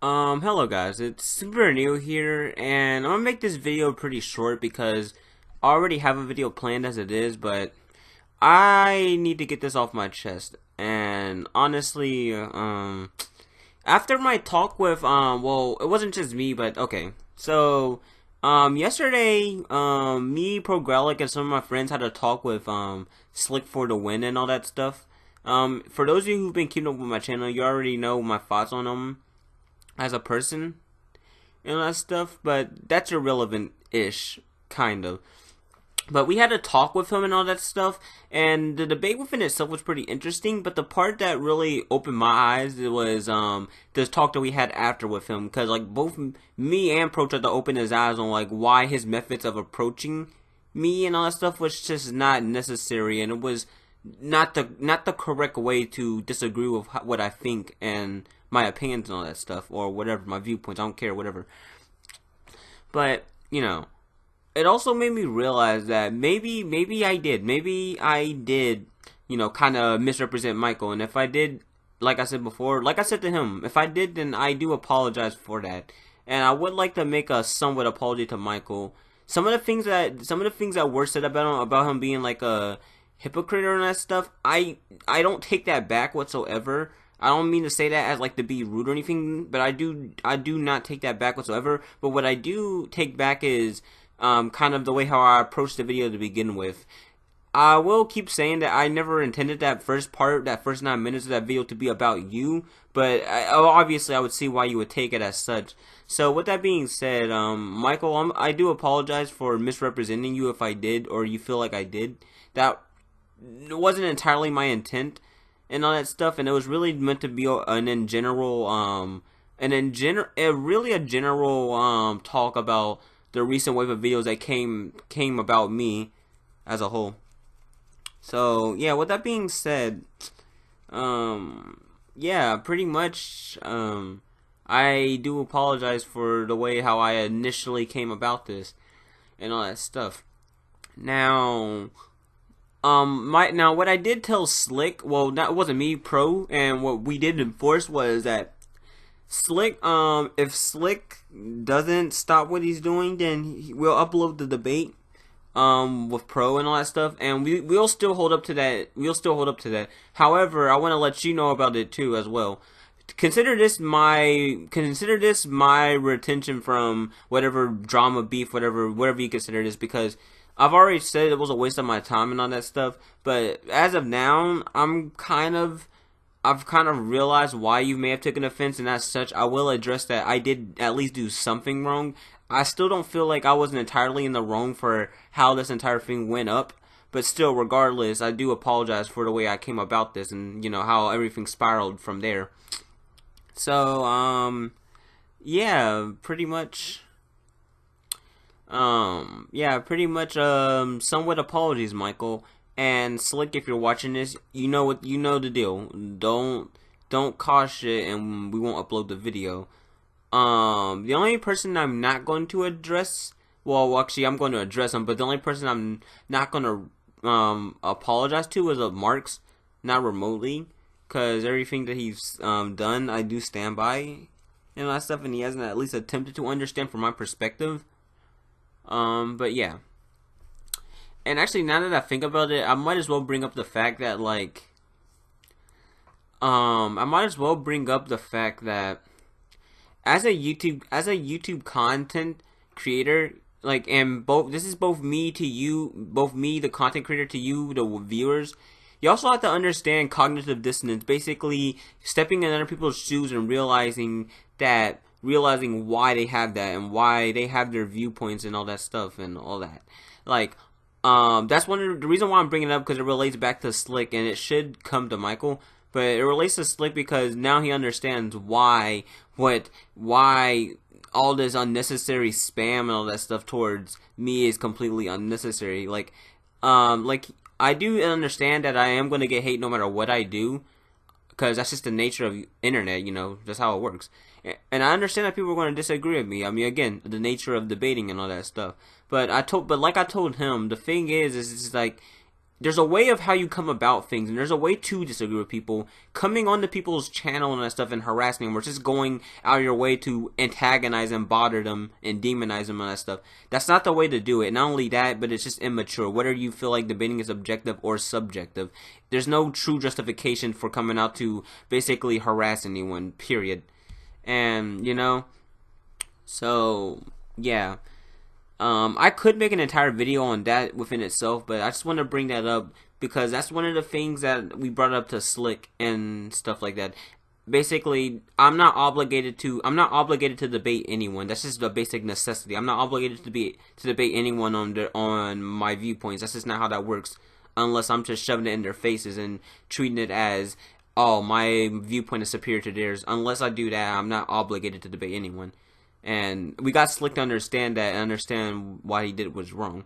Hello guys, it's Super New here, and I'm gonna make this video pretty short because I already have a video planned as it is, but I need to get this off my chest. And honestly, after my talk with, well, it wasn't just me, but okay. So, yesterday, me, Progrelic, and some of my friends had a talk with, Slick for the win and all that stuff. For those of you who've been keeping up with my channel, you already know my thoughts on them as a person and all that stuff, but that's irrelevant-ish, kind of. But we had a talk with him and all that stuff, and the debate within itself was pretty interesting, but the part that really opened my eyes was this talk that we had after with him, because like both me and Pro tried to open his eyes on like why his methods of approaching me and all that stuff was just not necessary, and it was not the correct way to disagree with what I think and my opinions and all that stuff, or whatever, my viewpoints, I don't care, whatever. But, it also made me realize that maybe I did, kind of misrepresent Michael. And if I did, like I said before, like I said to him, if I did, then I do apologize for that. And I would like to make a somewhat apology to Michael. Some of the things that were said about him being like a hypocrite and that stuff, I don't take that back whatsoever. I don't mean to say that as like to be rude or anything, but I do not take that back whatsoever. But what I do take back is kind of the way how I approached the video to begin with. I will keep saying that I never intended that first 9 minutes of that video to be about you, but obviously I would see why you would take it as such. So with that being said, Michael, I do apologize for misrepresenting you if I did, or you feel like I did. That wasn't entirely my intent and all that stuff, and it was really meant to be really a general talk about the recent wave of videos that came about me as a whole. So yeah, with that being said, yeah, pretty much, I do apologize for the way how I initially came about this and all that stuff. Now, what I did tell Slick, well, that wasn't me, Pro, and what we did enforce was that Slick, if Slick doesn't stop what he's doing, then we'll upload the debate, with Pro and all that stuff, and we'll still hold up to that. However, I want to let you know about it too as well. Consider this my retention from whatever drama, beef, whatever you consider this, because I've already said it was a waste of my time and all that stuff. But as of now, I've kind of realized why you may have taken offense, and as such, I will address that I did at least do something wrong. I still don't feel like I wasn't entirely in the wrong for how this entire thing went up, but still, regardless, I do apologize for the way I came about this and, how everything spiraled from there. So, yeah, pretty much, somewhat apologies, Michael. And Slick, if you're watching this, you know the deal. Don't cause shit, and we won't upload the video. The only person I'm not going to address, well, actually, I'm going to address him, but the only person I'm not going to apologize to is Marks, not remotely, because everything that he's done, I do stand by and all that stuff, and he hasn't at least attempted to understand from my perspective. But yeah. And actually, now that I think about it, I might as well bring up the fact that, like, as a YouTube content creator, like, and this is both me to you, both me, the content creator, to you, the viewers. You also have to understand cognitive dissonance, basically stepping in other people's shoes and realizing why they have that and why they have their viewpoints and all that stuff and all that. Like, that's one of the reason why I'm bringing it up, because it relates back to Slick, and it should come to Michael, but it relates to Slick because now he understands why all this unnecessary spam and all that stuff towards me is completely unnecessary. Like I do understand that I am going to get hate no matter what I do, because that's just the nature of internet, that's how it works. And I understand that people are going to disagree with me. I mean, again, the nature of debating and all that stuff. But like I told him, the thing is like, there's a way of how you come about things, and there's a way to disagree with people. Coming onto people's channel and that stuff and harassing them, or just going out of your way to antagonize and bother them and demonize them and that stuff. That's not the way to do it. Not only that, but it's just immature. Whether you feel like debating is objective or subjective, there's no true justification for coming out to basically harass anyone, period. And, you know, so, yeah. I could make an entire video on that within itself, but I just want to bring that up because that's one of the things that we brought up to Slick and stuff like that. Basically, I'm not obligated to debate anyone. That's just a basic necessity. I'm not obligated to debate anyone on my viewpoints. That's just not how that works, unless I'm just shoving it in their faces and treating it as, oh, my viewpoint is superior to theirs. Unless I do that, I'm not obligated to debate anyone. And we got Slick to understand that and understand why he did was wrong.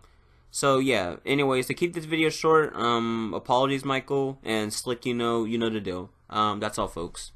So yeah, anyways, to keep this video short, apologies Michael, and Slick, you know the deal. That's all folks.